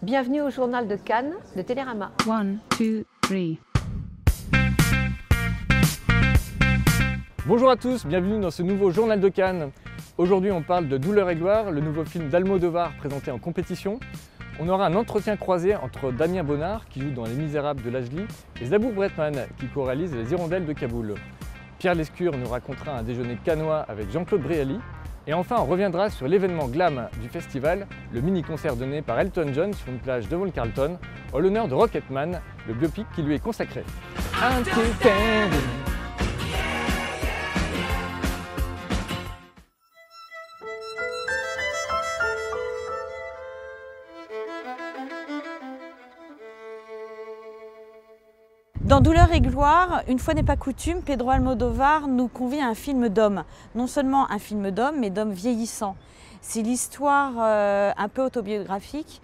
Bienvenue au journal de Cannes de Télérama. 1, 2, 3. Bonjour à tous, bienvenue dans ce nouveau journal de Cannes. Aujourd'hui on parle de Douleur et gloire, le nouveau film d'Almodovar présenté en compétition. On aura un entretien croisé entre Damien Bonnard, qui joue dans Les Misérables de Lajli, et Zabur Bretman, qui co-réalise Les Hirondelles de Kaboul. Pierre Lescure nous racontera un déjeuner cannois avec Jean-Claude Brialy. Et enfin, on reviendra sur l'événement glam du festival, le mini-concert donné par Elton John sur une plage devant le Carlton, en l'honneur de Rocketman, le biopic qui lui est consacré. Dans Douleur et gloire, une fois n'est pas coutume, Pedro Almodovar nous convie à un film d'homme. Non seulement un film d'homme, mais d'homme vieillissant. C'est l'histoire un peu autobiographique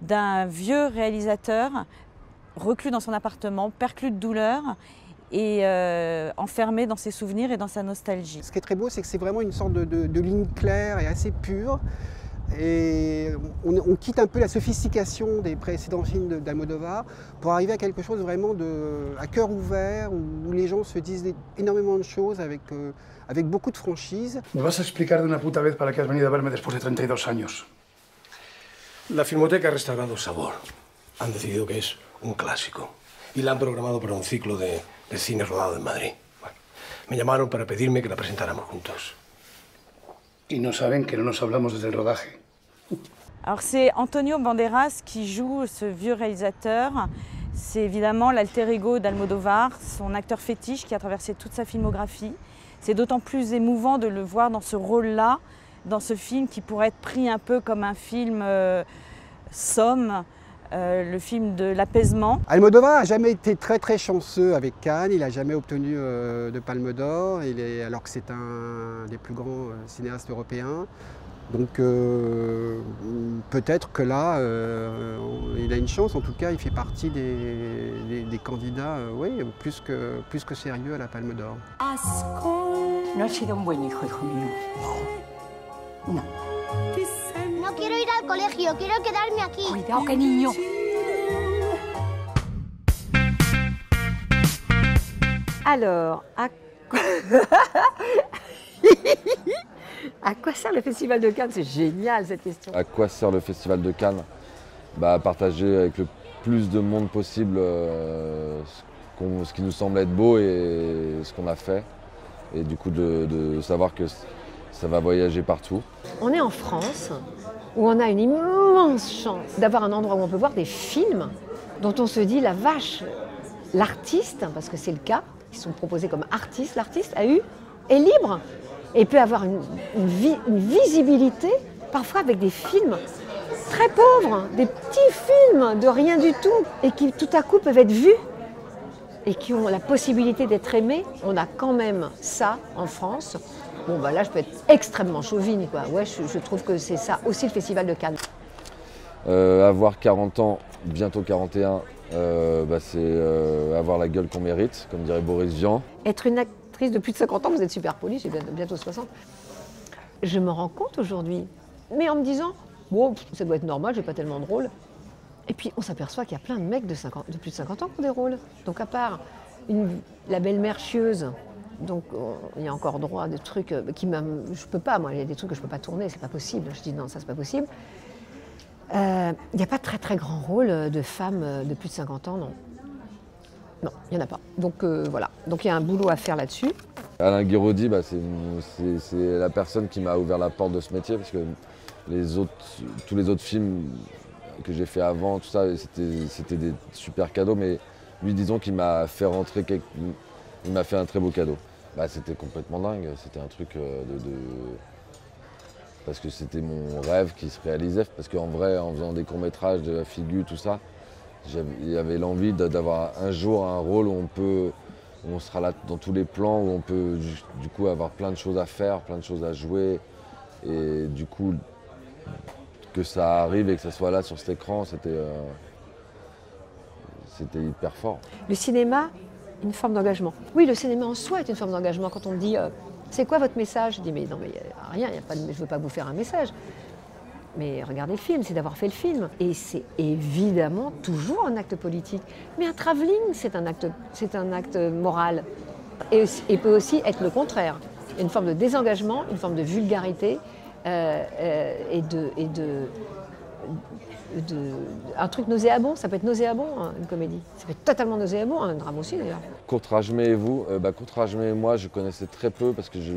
d'un vieux réalisateur reclus dans son appartement, perclus de douleur et enfermé dans ses souvenirs et dans sa nostalgie. Ce qui est très beau, c'est que c'est vraiment une sorte de ligne claire et assez pure. Et on quitte un peu la sophistication des précédents films d'Almodovar pour arriver à quelque chose vraiment à cœur ouvert, où les gens se disent énormément de choses avec beaucoup de franchise. ¿Me vas a explicar de una puta vez para qué has venido a verme después de 32 años? La Filmoteca ha restaurado Sabor. Han decidido que es un clásico y la han programado para un ciclo de cine rodado en Madrid. Bueno, me llamaron para pedirme que la presentáramos juntos. Y no saben que no nos hablamos desde el rodaje. Alors c'est Antonio Banderas qui joue ce vieux réalisateur. C'est évidemment l'alter ego d'Almodovar, son acteur fétiche qui a traversé toute sa filmographie. C'est d'autant plus émouvant de le voir dans ce rôle-là, dans ce film qui pourrait être pris un peu comme un film somme, le film de l'apaisement. Almodovar n'a jamais été très chanceux avec Cannes, il n'a jamais obtenu de Palme d'Or, alors que c'est un des plus grands cinéastes européens. Donc peut-être que là, il a une chance, en tout cas il fait partie des candidats plus que sérieux à la Palme d'Or. No has sido un buen hijo mío. No. No. No quiero ir al colegio, quiero quedarme aquí. Cuidado, que niño. Alors, à quoi sert le Festival de Cannes? C'est génial cette question. À quoi sert le Festival de Cannes? À partager avec le plus de monde possible ce qui nous semble être beau et ce qu'on a fait. Et du coup de savoir que ça va voyager partout. On est en France, où on a une immense chance d'avoir un endroit où on peut voir des films dont on se dit la vache, l'artiste, parce que c'est le cas, ils sont proposés comme artistes, l'artiste est libre et peut avoir une visibilité, parfois avec des films très pauvres, des petits films de rien du tout et qui tout à coup peuvent être vus et qui ont la possibilité d'être aimés. On a quand même ça en France. Bon là je peux être extrêmement chauvine quoi. Ouais, je trouve que c'est ça aussi le Festival de Cannes. Avoir 40 ans, bientôt 41, c'est avoir la gueule qu'on mérite, comme dirait Boris Vian. Être une actrice de plus de 50 ans, vous êtes super polie, j'ai bientôt 60. Je me rends compte aujourd'hui, mais en me disant, bon, ça doit être normal, j'ai pas tellement de rôles. Et puis on s'aperçoit qu'il y a plein de mecs de plus de 50 ans qui ont des rôles. Donc à part la belle-mère chieuse, donc il y a encore droit à des trucs je peux pas, moi, il y a des trucs que je peux pas tourner, c'est pas possible. Je dis non, ça c'est pas possible. Il n'y a pas de très grand rôle de femmes de plus de 50 ans, non. Non, il n'y en a pas. Donc voilà, donc il y a un boulot à faire là-dessus. Alain Guiraudy, c'est la personne qui m'a ouvert la porte de ce métier, parce que tous les autres films que j'ai fait avant, tout ça, c'était des super cadeaux, mais lui, disons qu'il m'a fait rentrer, il m'a fait un très beau cadeau. C'était complètement dingue, c'était un truc parce que c'était mon rêve qui se réalisait, parce qu'en vrai, en faisant des courts-métrages, de la figure, tout ça, il y avait l'envie d'avoir un jour un rôle où on sera là dans tous les plans, où on peut du coup avoir plein de choses à faire, plein de choses à jouer, et du coup que ça arrive et que ça soit là sur cet écran, c'était hyper fort. Le cinéma, une forme d'engagement. Oui, le cinéma en soi est une forme d'engagement. Quand on me dit c'est quoi votre message? Je dis mais non, mais rien, je ne veux pas vous faire un message. mais regardez le film, c'est d'avoir fait le film. Et c'est évidemment toujours un acte politique. Mais un travelling, c'est un acte moral. Et peut aussi être le contraire. Une forme de désengagement, une forme de vulgarité un truc nauséabond. Ça peut être nauséabond, hein, une comédie. Ça peut être totalement nauséabond, un drame aussi d'ailleurs. Courtrajmé et vous, Courtrajmé et moi, je connaissais très peu parce que je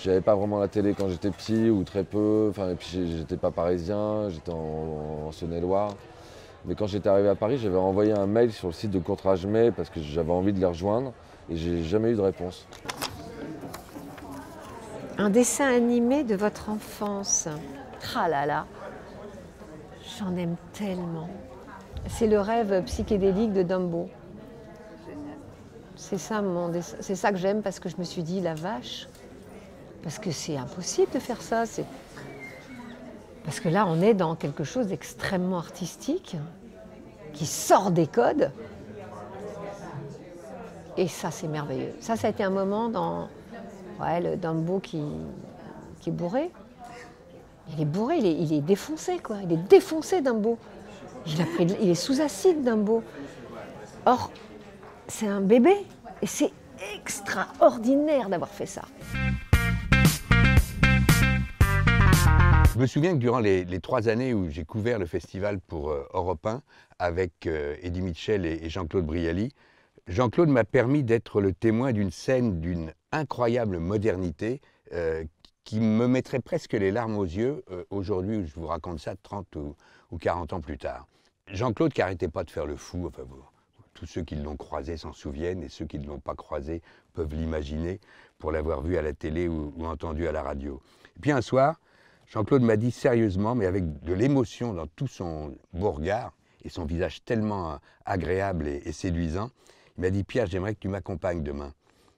n'avais pas vraiment la télé quand j'étais petit ou très peu. Enfin, et puis j'étais pas parisien, j'étais en Saône-et-Loire. Mais quand j'étais arrivé à Paris, j'avais envoyé un mail sur le site de Courtrajmé parce que j'avais envie de les rejoindre et j'ai jamais eu de réponse. Un dessin animé de votre enfance. Ah là là, j'en aime tellement. C'est le rêve psychédélique de Dumbo. C'est ça que j'aime parce que je me suis dit, la vache, parce que c'est impossible de faire ça. Parce que là, on est dans quelque chose d'extrêmement artistique, qui sort des codes. Et ça, c'est merveilleux. Ça a été un moment dans le Dumbo qui est bourré. Il est bourré, il est défoncé, quoi. Il est défoncé, Dumbo. Il est sous acide, Dumbo. Or, c'est un bébé. Et c'est extraordinaire d'avoir fait ça. Je me souviens que durant les 3 années où j'ai couvert le festival pour Europe 1 avec Eddie Mitchell et Jean-Claude Brialy, Jean-Claude m'a permis d'être le témoin d'une scène d'une incroyable modernité qui me mettrait presque les larmes aux yeux aujourd'hui où je vous raconte ça 30 ou 40 ans plus tard. Jean-Claude qui n'arrêtait pas de faire le fou, enfin, tous ceux qui l'ont croisé s'en souviennent et ceux qui ne l'ont pas croisé peuvent l'imaginer pour l'avoir vu à la télé ou entendu à la radio. Et puis un soir, Jean-Claude m'a dit sérieusement, mais avec de l'émotion dans tout son beau regard et son visage tellement agréable et séduisant, il m'a dit « Pierre, j'aimerais que tu m'accompagnes demain.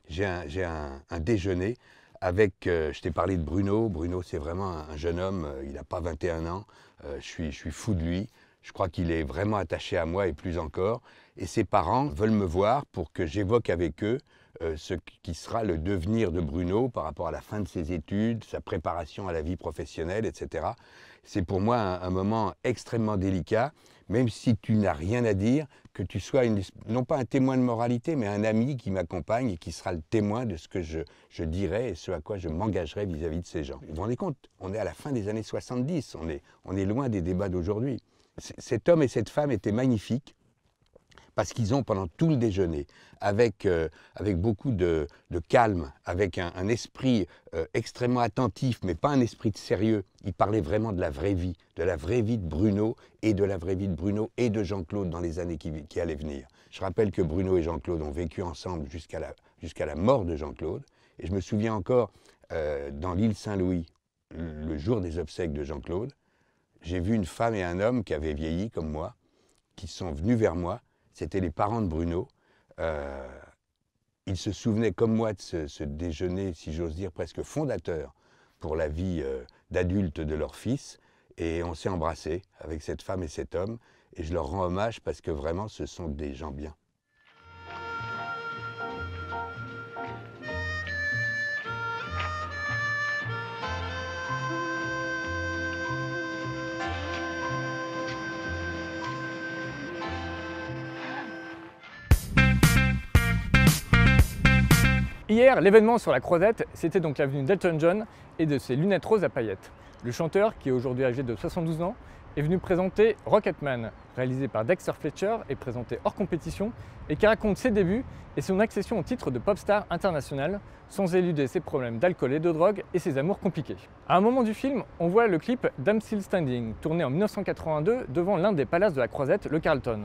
J'ai un déjeuner avec, je t'ai parlé de Bruno. Bruno, c'est vraiment un jeune homme, il n'a pas 21 ans, je suis fou de lui. Je crois qu'il est vraiment attaché à moi et plus encore. Et ses parents veulent me voir pour que j'évoque avec eux ce qui sera le devenir de Bruno par rapport à la fin de ses études, sa préparation à la vie professionnelle, etc. C'est pour moi un moment extrêmement délicat, même si tu n'as rien à dire, que tu sois non pas un témoin de moralité, mais un ami qui m'accompagne et qui sera le témoin de ce que je dirai et ce à quoi je m'engagerai vis-à-vis de ces gens. Vous vous rendez compte, on est à la fin des années 70, on est loin des débats d'aujourd'hui. Cet homme et cette femme étaient magnifiques parce qu'ils ont, pendant tout le déjeuner, avec beaucoup de calme, avec un esprit extrêmement attentif, mais pas un esprit de sérieux, ils parlaient vraiment de la vraie vie de Bruno et de la vraie vie de Bruno et de Jean-Claude dans les années qui allaient venir. Je rappelle que Bruno et Jean-Claude ont vécu ensemble jusqu'à la mort de Jean-Claude. Et je me souviens encore, dans l'île Saint-Louis, le jour des obsèques de Jean-Claude, j'ai vu une femme et un homme qui avaient vieilli comme moi, qui sont venus vers moi. C'était les parents de Bruno. Ils se souvenaient comme moi de ce déjeuner, si j'ose dire, presque fondateur pour la vie d'adulte de leur fils. Et on s'est embrassés avec cette femme et cet homme. Et je leur rends hommage parce que vraiment, ce sont des gens bien. Hier, l'événement sur la Croisette, c'était donc l'avenue d'Elton John et de ses lunettes roses à paillettes. Le chanteur, qui est aujourd'hui âgé de 72 ans, est venu présenter Rocketman, réalisé par Dexter Fletcher et présenté hors compétition, et qui raconte ses débuts et son accession au titre de pop star international, sans éluder ses problèmes d'alcool et de drogue et ses amours compliqués. À un moment du film, on voit le clip d'Am Still Standing, tourné en 1982 devant l'un des palaces de la Croisette, le Carlton.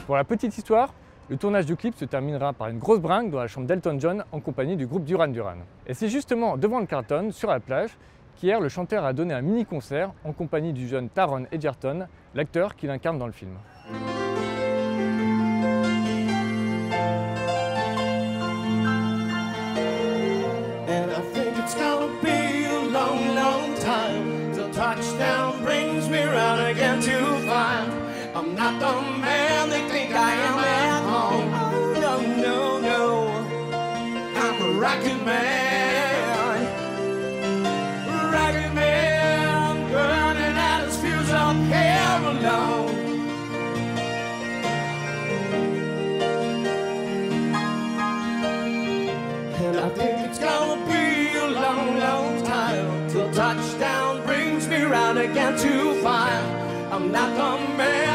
Pour la petite histoire, le tournage du clip se terminera par une grosse bringue dans la chambre d'Elton John en compagnie du groupe Duran Duran. Et c'est justement devant le Carlton, sur la plage, qu'hier le chanteur a donné un mini-concert en compagnie du jeune Taron Egerton, l'acteur qu'il incarne dans le film. I'm not the man they think I am at home. Oh, no, no, no. I'm a rocket man. And I think it's gonna be a long, long time till touchdown brings me round again to find I'm not the man